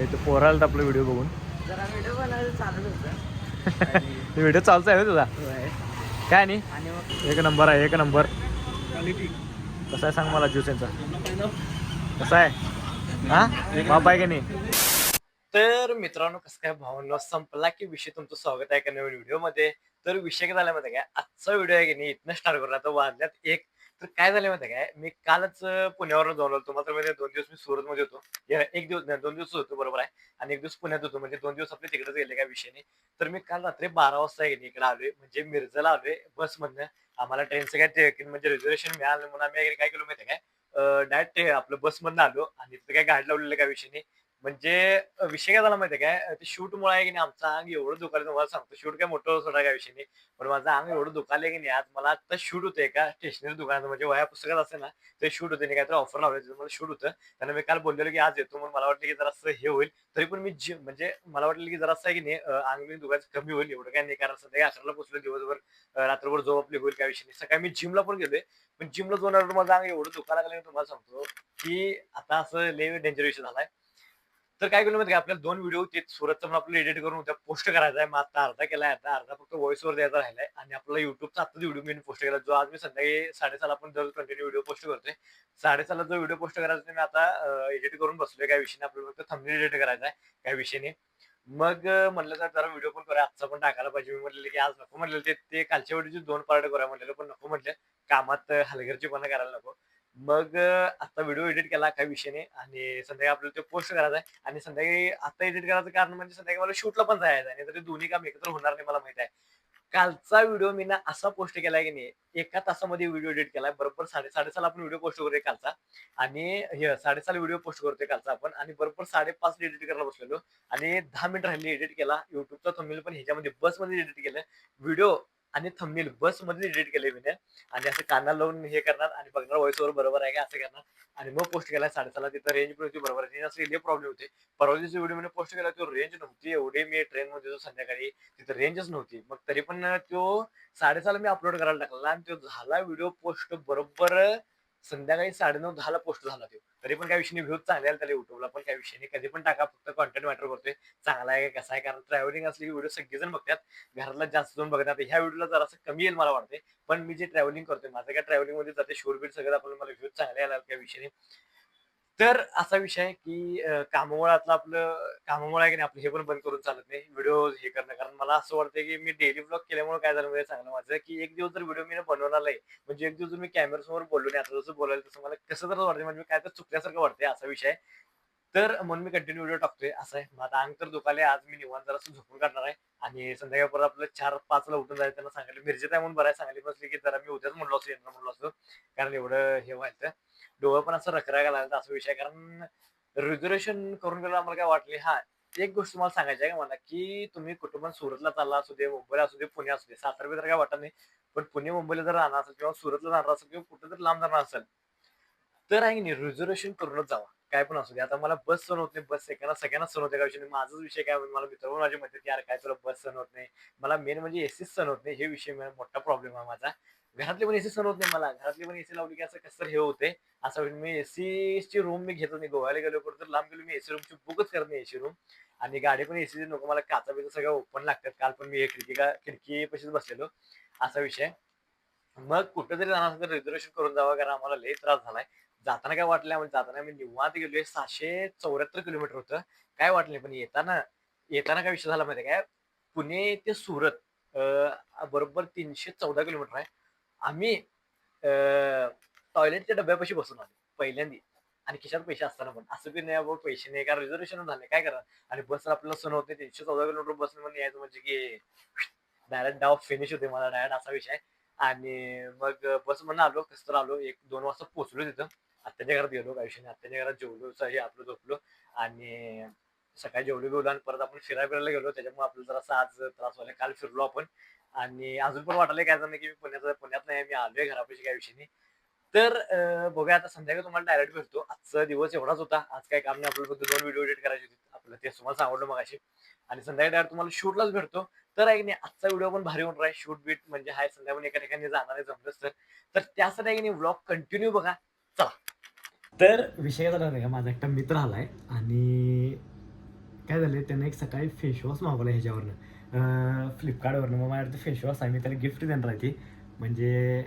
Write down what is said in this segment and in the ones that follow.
इथं पोरं आलं आपला व्हिडिओ बघून. जरा व्हिडिओ बनायचं चालू होतं. व्हिडिओ चालूच आहे तुझा काय नाही. आणि मग एक नंबर आहे, एक नंबर. क्वालिटी कसा आहे सांग मला ज्यूस यांचा कसा आहे. हा बाप आहे की नाही. तर मित्रांनो कसं काय भावना संपला की विषय तुमचं स्वागत आहे का नवीन व्हिडिओमध्ये. तर विषय काय झाला माहिती काय, आजचा व्हिडिओ आहे की नाही इथनं स्टार्ट करू. आता वाजल्यात एक. तर काय झालं माहिती काय, मी कालच पुण्यावरून जाऊन आलो. तुम्हाला म्हणजे 2 दिवस मी सुरत मध्ये होतो. एक दिवस नाही 2 दिवस होतो बरोबर आहे. आणि 1 दिवस पुण्यात होतो, म्हणजे 2 दिवस आपले तिकडेच गेले काय विषय नाही. तर मी काल रात्री 12 वाजता आहे की नाही इकडे आलोय, म्हणजे मिरजला आलोय बसमधनं. आम्हाला ट्रेनचं काय म्हणजे रिझर्वेशन मिळालं म्हणून आम्ही काय केलं माहिती काय, डायरेक्ट आपलं बसमधनं आलो आणि तिथे काय गाडी लावलेलं काय विषय नाही. म्हणजे विषय काय झाला माहितीये काय, ते शूटमुळे आहे की नाही आमचं अंग एवढं दुखायलं तुम्हाला सांगतो. शूट काय मोठं सोडा काय विषय नाही. पण माझं अंग एवढं दुखायलंय की नाही, आज मला आता शूट होतं एका स्टेशनरी दुकानात, म्हणजे वह्या पुस्तकात असते ना, ते शूट होते. काहीतरी ऑफर लावले मला शूट होतं. त्यांना मी काल बोललेलो की आज येतो, म्हणून मला वाटलं की जरासं हे होईल. तरी पण मी जिम म्हणजे मला वाटलं की जरासं आहे की नाही अंग बिंग दुखायचं कमी होईल, एवढं काय नाही. कारण संध्याकाळी 11ला पोहोचलो, दिवसभर रात्रभर झोप आपली होईल काय विषय नाही. सकाळी मी जिमला पण गेलोय. पण जिमला जाऊन आल्यावर माझं अंग एवढं दुखायला लागलं, मी तुम्हाला सांगतो की आता असं लय डेंजर विषय झालाय. तर काय केलं माहिती का, आपल्याला 2 व्हिडिओ ते सुरतचा पण आपल्याला एडिट करून उद्या पोस्ट करायचा आहे. मग आता अर्धा केलाय, आता अर्धा फक्त व्हॉइस ओव्हर द्यायचा राहिलाय. आणि आपला युट्यूबचा आत्ताच व्हिडिओ मी पोस्ट केला, जो आज मी संध्याकाळी 6:30 आपण दर कंटिन्यू व्हिडिओ पोस्ट करतोय. 6:30 जो व्हिडिओ पोस्ट करायचा ते मी आता एडिट करून बसलोय. काही विषय नाही, आपल्याला फक्त थंबनेल एडिट करायचा आहे, काही विषय नाही. मग म्हणलं तर जरा व्हिडिओ पण करूया, आजचा पण टाकायला पाहिजे. मी म्हटलेलं की आज नको म्हटलेलं, ते कालच्या व्हिडिओचे 2 पार्ट करूया म्हटलेलं, पण नको म्हटलं. कामात हलगर्जीपणा करायला नको. मग आता व्हिडिओ एडिट केला, काही विषय नाही. आणि संध्याकाळी आपल्याला ते पोस्ट करायचा आहे. आणि संध्याकाळी आता एडिट करायचं कारण म्हणजे संध्याकाळी मला शूटला पण जायचं आहे, नाहीतर ते दोन्ही काम एकत्र होणार नाही मला माहिती आहे. कालचा व्हिडिओ मी ना असा पोस्ट केलाय की नाही, एका तासामध्ये व्हिडिओ एडिट केलाय. बरोबर 6:30 आपण व्हिडिओ पोस्ट करूया कालचा. आणि हे 6:30 व्हिडिओ पोस्ट करतोय कालचा आपण, आणि बरोबर 5:30 एडिट करायला बसलेलो. आणि 10 मिनिट राहिली एडिट केला. युट्यूबचा थंबनेल पण ह्याच्यामध्ये बसमध्ये एडिट केलं. व्हिडिओ आणि थंबनेल बसमध्ये एडिट केले मी. आणि असं कानाला लावून हे करणार आणि बघणार व्हॉइस ओव्हर बरोबर आहे का असं करणार. आणि मग पोस्ट केला 6:30. तिथं रेंज पण होती बरोबर. रेंज असं प्रॉब्लेम होते. परवा दिवशी व्हिडिओ मी पोस्ट केला, तो रेंज नव्हती. एवढे मी ट्रेनमध्ये होतो संध्याकाळी, तिथं रेंजच नव्हती. मग तरी पण तो 6:30 मी अपलोड करायला टाकला, आणि तो झाला व्हिडिओ पोस्ट बरोबर संध्याकाळी 9:30-10ला पोस्ट झाला तो. तरी पण काही विषय नाही, व्ह्यूज चांगले आले त्याला युट्यूबला, पण काही विषय नाही. कधी पण टाका, फक्त कंटेंट मॅटर करतोय. चांगला आहे का कसा आहे, कारण ट्रॅव्हलिंग असली की व्हिडिओ सगळेजण बघतात. घरातला जास्त जण बघतात. ह्या व्हिडिओला जरासं कमी येईल मला वाटते. पण मी जे ट्रॅव्हलिंग करतोय, माझं काय ट्रॅव्हलिंग मध्ये जाते, शूट सगळं आपल्याला मला व्ह्यूज चांगले आला, काही विषय नाही. तर असा विषय आहे की कामामुळे कामामुळे आहे की नाही आपलं हे पण बंद करून चालत नाही व्हिडिओ हे करणं. कारण मला असं वाटतं की मी डेली ब्लॉग केल्यामुळे काय झालं म्हणजे चांगलं माझं, की एक दिवस जर व्हिडिओ मी बनवणार नाही, म्हणजे एक दिवस जर मी कॅमेरासमोर बोललो नाही, आता जसं बोलायला तसं मला कसं तर वाटतं, म्हणजे काय तर चुकल्यासारखं वाटतंय, असा विषय आहे. तर म्हणून मी कंटिन्यू व्हिडिओ टाकतोय. असं आहे, माझं अंग तर दुखायलंय. आज मी निवांत जरासं झोपून काढणार आहे. आणि संध्याकाळी परत आपलं 4-5 ला उठून जायचं. त्यांना सांगितलं मिरजेत आहे म्हणून बरं आहे, सांगली बसली की जरा मी उद्याच म्हणलो असतो, येणार म्हणलो असतो. कारण एवढं हे व्हायचं, डोळं पण असं रखरायला लागलं, असा विषय आहे. कारण रिझर्वेशन करून गेलो आम्हाला काय वाटले. हा, एक गोष्ट तुम्हाला सांगायची आहे का मला, की तुम्ही कुटुंबात सुरतला चालला असू दे, मुंबईला असू दे, पुणे असू दे, सातारा तर काय वाटत नाही. पण पुणे मुंबईला जर राहणार असेल, किंवा सुरतला जाणार असेल, किंवा कुठं तर लांब जाणार असेल, तर आहे की नाही रिझर्वेशन करूनच जावा. काय पण असू दे. आता मला बस सहन होत नाही, बस सगळ्यांनाच सहन होते का विषय नाही. माझाच विषय काय, मला मित्र पण माझे म्हणतात, यार काय तुला बस सहन होत नाही. मला मेन म्हणजे एसीच सहन होत नाही, हे विषय मोठा प्रॉब्लेम आहे माझा. घरातली पण एसी सहन होत नाही मला. घरातली पण एसी लावली की असं कसं हे होते. असं होईल. मी एसीची रूम मी घेतच नाही. गोव्याला गेलो तर लांब गेलो, मी एसी रूमची बुकच करत नाही एसी रूम. आणि गाडी पण एसी नको मला, काचा बिचा सगळं ओपन लागतात. काल पण मी खिडकी पशीच बसलेलो, असा विषय. मग कुठं जरी जाणार असेल तर रिझर्वेशन करून जावं, कारण आम्हाला लई त्रास झालाय. जाताना काय वाटलं, म्हणजे जाताना मी निवांत गेलोय. 674 किलोमीटर होतं, काय वाटलं नाही. पण येताना येताना काय विषय झाला माहिती काय, पुणे ते सुरत बरोबर 314 किलोमीटर आहे. आम्ही टॉयलेटच्या डब्यापाशी बसून आलो पहिल्यांदा. आणि खिशात पैसे असताना पण असं बी नाही बाबा पैसे नाही, कारण रिझर्वेशन झाले, काय करा. आणि बस आपल्याला सण होते, 314 किलोमीटर बस मध्ये यायचं म्हणजे की डायरेक्ट डाव फिनिश होते मला, डायरेक्ट असा विषय. आणि मग बस म्हणून आलो, कसं तर आलो. 1-2 वाजता पोहोचलो तिथं. आत्याच्या घरात गेलो, काही विषय नाही. आत्याच्या घरात जेवलो, हे आपलं झोपलो. आणि सकाळी जेवलो बिवलो, आणि परत आपण फिरायला गेलो. त्याच्यामुळे आपल्याला जरासा आज त्रास व्हायला. काल फिरलो आपण. आणि अजून पण वाटलंय काय झालं की मी पुण्यात नाही, मी आलोय घरापाशी, काही विषय नाही. तर बघूया आता संध्याकाळी तुम्हाला डायरेक्ट भेटतो. आजचा दिवस एवढाच होता. आज काय काम नाही, आपल्याला फक्त 2 व्हिडिओ एडिट करायचे होते. आपलं ते तुम्हाला सांगितलं मगाशी. आणि संध्याकाळी डायरेक्ट तुम्हाला शूटलाच भेटतो. तर आहे की नाही आजचा व्हिडिओ पण भारी होणार आहे. शूट बीट म्हणजे हाय, संध्याकाळी एका ठिकाणी जाणार आहे जमलंच तर. तर त्यासाठी आहे की नाही व्लॉग कंटिन्यू बघा. चला. तर विषय काय झाला नाही का, माझा एकटा मित्र आलाय. आणि काय झाले, त्यानं एक सकाळी फेसवॉश मागवला ह्याच्यावरनं फ्लिपकार्टवरनं. मग माझ्याकडे फेसवॉश आहे, मी त्याला गिफ्ट देणार आहे ती. म्हणजे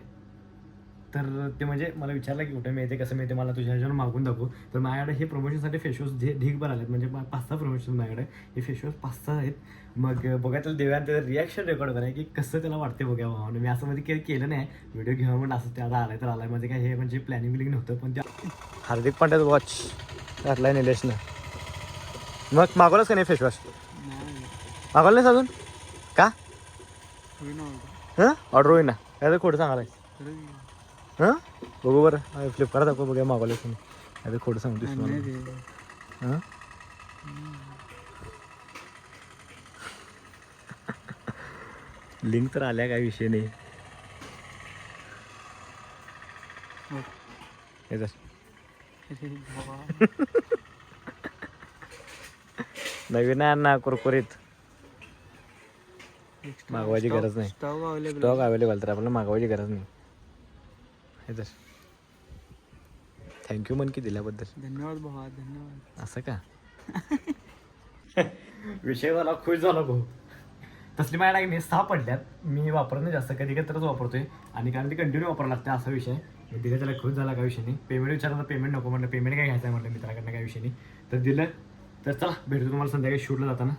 तर ते म्हणजे मला विचारलं की कुठे मिळते, कसं मिळते, मला तुझ्या ह्याच्यावर मागून दाखवू. तर माझ्याकडे हे प्रमोशनसाठी फेसवॉश ढीग भर आलेत, म्हणजे 5-6 प्रमोशन माझ्याकडे. हे फेसवॉश 5-6 आहेत. मग बघा त्याला देऊया, त्याचं रिॲक्शन रेकॉर्ड करा की कसं त्याला वाटते बघा भावानं. मी असं मध्ये केलं नाही, व्हिडिओ घेऊन म्हणून असं त्याला आलाय तर आलाय, म्हणजे काय हे म्हणजे प्लॅनिंग बिलिंग नव्हतं. पण त्या हार्दिक पांड्याचं वॉच घातलाय निलेशनं. मग मागवलंच का नाही फेसवॉश? मागवलं नाहीस अजून का? हां ऑर्डर होईना काय तर खोटं सांगायला. हां बघू बरं फ्लिपकार्ट दाखव बघा मागवलं तुम्ही. काय तर खोटं सांगतोस मला. हां लिंक तर आल्या, काय विषय नाही. हे तर नवीन आहे ना, कुरकुरीत. मागवायची गरज नाही, स्टॉक अवेलेबल, तर आपल्याला मागवायची गरज नाही. हे तर थँक्यू म्हण की दिल्याबद्दल. धन्यवाद भावा, धन्यवाद. असं का विषय झाला, खुश झाला भाऊ. तसली माझ्या नाही 6 पडल्यात, मी वापरत नाही जास्त, कधी कधी तरच वापरतोय. आणि कारण ती कंटिन्यू वापरायला लागते असा विषय. दिलं त्याला खुश झाला, काय विषय नाही. पेमेंट विचारलं तर पेमेंट नको म्हटलं, पेमेंट काय घ्यायचं आहे म्हटलं मित्राकडनं, काय विषय नाही. तर दिलं. तर चला भेटतो तुम्हाला संध्याकाळी शूटला जाताना.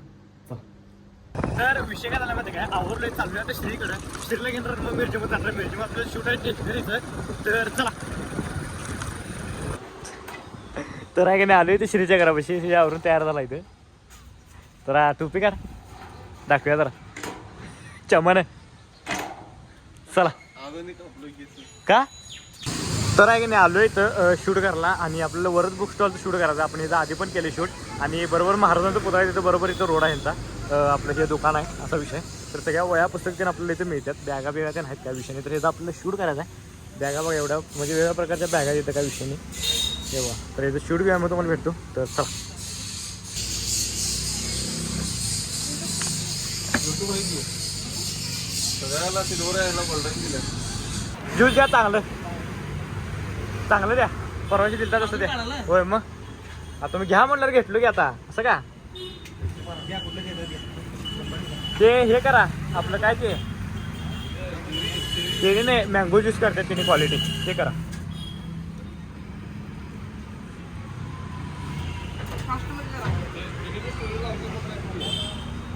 चला. तर विषय काय झाला माहिती काय, आवडलोय चालू आता श्रीकडं. श्रीला घेणार मग मिरजेमध्ये जाणार, मिरजेमध्ये शूट आहे टेक्नरीचं. तर चला. तर आहे की नाही, आलो इथे श्रीच्या घरापाशी, श्री आवरून तयार झाला इथं. तर टोपी काढ, दाखवूया जरा चमन. चला का. तर आहे की नाही, आलो इथं शूट करायला. आणि आपल्याला वरच बुक स्टॉलचं शूट करायचं. आपण इथं आधी पण केले शूट. आणि बरोबर महाराजांचं पुतळा आहे, तिथं बरोबर इथं रोड आहे यांचा, आपलं जे दुकान आहे असा विषय. तर सगळ्या वया पुस्तक ते आपल्याला इथं मिळतात, बॅगा बिगा ते नाहीत, काय विषय नाही. तर इथं आपल्याला शूट करायचं आहे. बॅगा बघा एवढ्या म्हणजे वेगळ्या प्रकारच्या बॅगा येतं, काय विषय नाही तेव्हा. तर इथं शूट घ्या, मग तुम्हाला भेटतो. तर चला. ज्यूस द्या, चांगलं चांगलं द्या. परवाची दिलता तसं द्या. होय मग आता तुम्ही घ्या म्हणलं घेतलो की आता असं का. ते हे करा आपलं काय ते नाही, मँगो ज्यूस करतात तिने क्वालिटी, ते करा.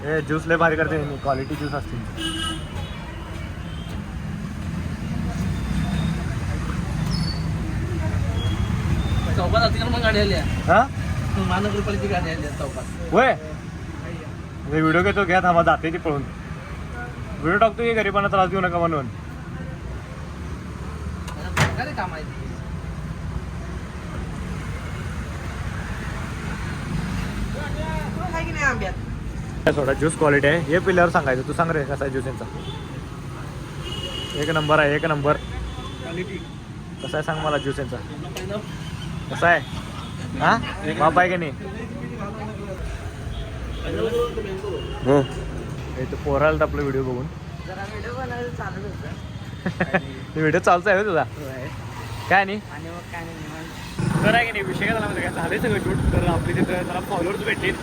हे ज्यूस लय भारी करते, क्वालिटी ज्यूस असते. चौकात असतील मग गाडी आली, हा महानगरपालिकेची गाडी आली चौकात. होय व्हिडिओ घेतो, घ्या थांबा, जाते ती पळून. व्हिडिओ टाकतो की गरीबांना त्रास देऊ नका म्हणून. काय काम आहे की नाही आंब्यात. थोडा ज्यूस क्वालिटी आहे, हे पिल्यावर सांगायचं. तू सांग रे कसा आहे ज्यूस यांचा. एक नंबर आहे, एक नंबर. क्वालिटी कसा आहे सांग मला ज्यूस यांचा, कसा आहे. हा बाप आहे की नाही. इथं पोराला आपला व्हिडिओ बघून जरा व्हिडिओ बनायचं चालू होतं. व्हिडिओ चालूच आहे तुझा काय नाही. आणि मग काय नाही, तर आहे की नाही, विषय काय झाला म्हणजे काय झालं सगळं शूट. तर आपली तिथं त्याला फॉलोअर्स भेटतील,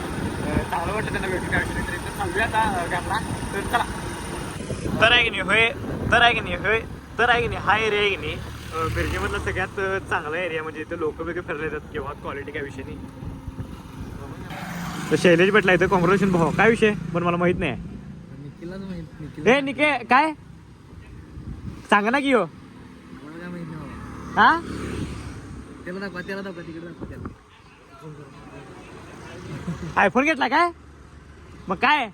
चांगलं वाटतं त्यांना भेटून, काय विषय नाही. तर चालूया आता घरला. तर चला. तर आहे की नाही होय, तर आहे की नाही होय, तर आहे की नाही, हा एरिया आहे की नाही मिरजेमधला सगळ्यात चांगला एरिया. म्हणजे इथं लोक वेगळे फिरले येतात किंवा क्वालिटी काय विषय नाही. तर शैलेश भेटला इथं, कॉंग्रॅच्युलेशन भाऊ. काय विषय पण मला माहित नाही. निखिलच माहित. ए निके काय सांगा ना की हो. मला काय माहित नाही. हा त्याला दाखवा तिकडे दाखवा त्याला. आयफोन घेतला काय मग काय.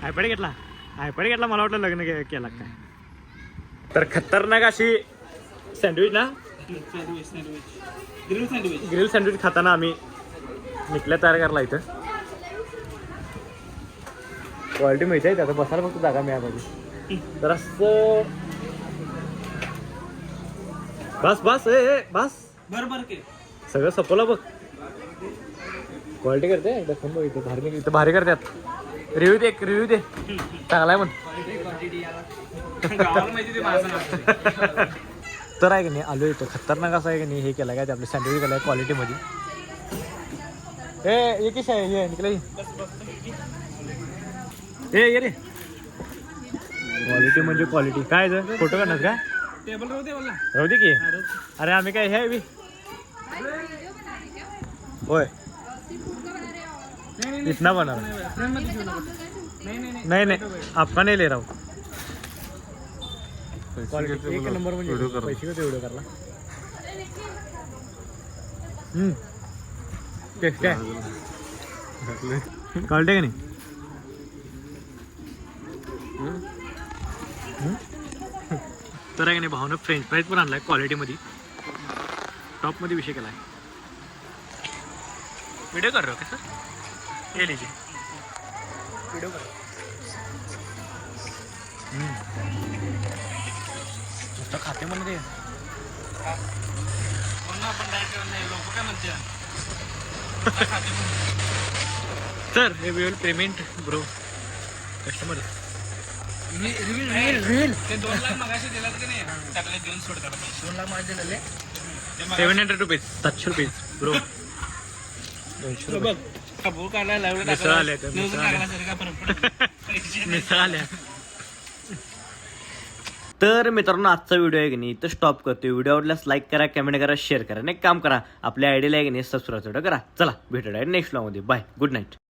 आयपॅड घेतला मला वाटलं लग्न केला काय. तर खतरनाक अशी सँडविच ना, ग्रिल सँडविच खाताना आम्ही निकल्या तयार करला. इथं क्वालिटी माहिती आहे, आता बसायला फक्त जागा मिळाली पाहिजे. तर असं बस बस ए बस बरोबर के सगळं सपवलं बघ. क्वालिटी करते एकदा फोन बघ, इथं भारी करतात. रिव्ह्यू दे चांगला आहे पण. तर आहे की नाही आलो इथं खतरनाक असं आहे की नाही, हे केलं काय ते आपलं सँडविच केलं आहे क्वालिटीमध्ये. ये किश आहे ये निकला ये रे क्वालिटी म्हणजे क्वालिटी काय फोटो करणार का टेबल राहू दे मला राहू दे की अरे आम्ही काय हे बी होय इतना बना नहीं नहीं आपका नहीं ले रहा हूँ क्वालिटी एक नंबर म्हणजे पैसे का व्हिडिओ करला टेस्ट काय कळते का नाही तर आहे का नाही भावनं फ्रेंच फ्राईज पण आणलाय क्वालिटीमध्ये टॉपमध्ये विषय केलाय व्हिडिओ कर रहे हो क्या सर ये लीजिए वीडियो कर नुसतं खाते म्हणते लोक काय म्हणते सर हे विल पेमेंट ब्रो कस्टमर ते 2 लाख मगाशी दिला की नाही टाकले देऊन सोडतात 2 लाख माझे दिलेले 700 रुपीज 700 रुपीज ब्रो 200 बघ काबू काढला लावलं मिसळ आल्या त्या, न्यूज मिसळ टाकला सर का फरक मिसळ आल्या तर मित्रांनो आजचा व्हिडिओ आहे की नाही तर स्टॉप करतो व्हिडिओ आवडल्यास लाईक करा कमेंट करा शेअर करा आणि एक काम करा आपल्या आयडीला आहे की नाही सबस्क्राईब करा चला भेटूया नेक्स्ट व्हिडिओमध्ये बाय गुड नाईट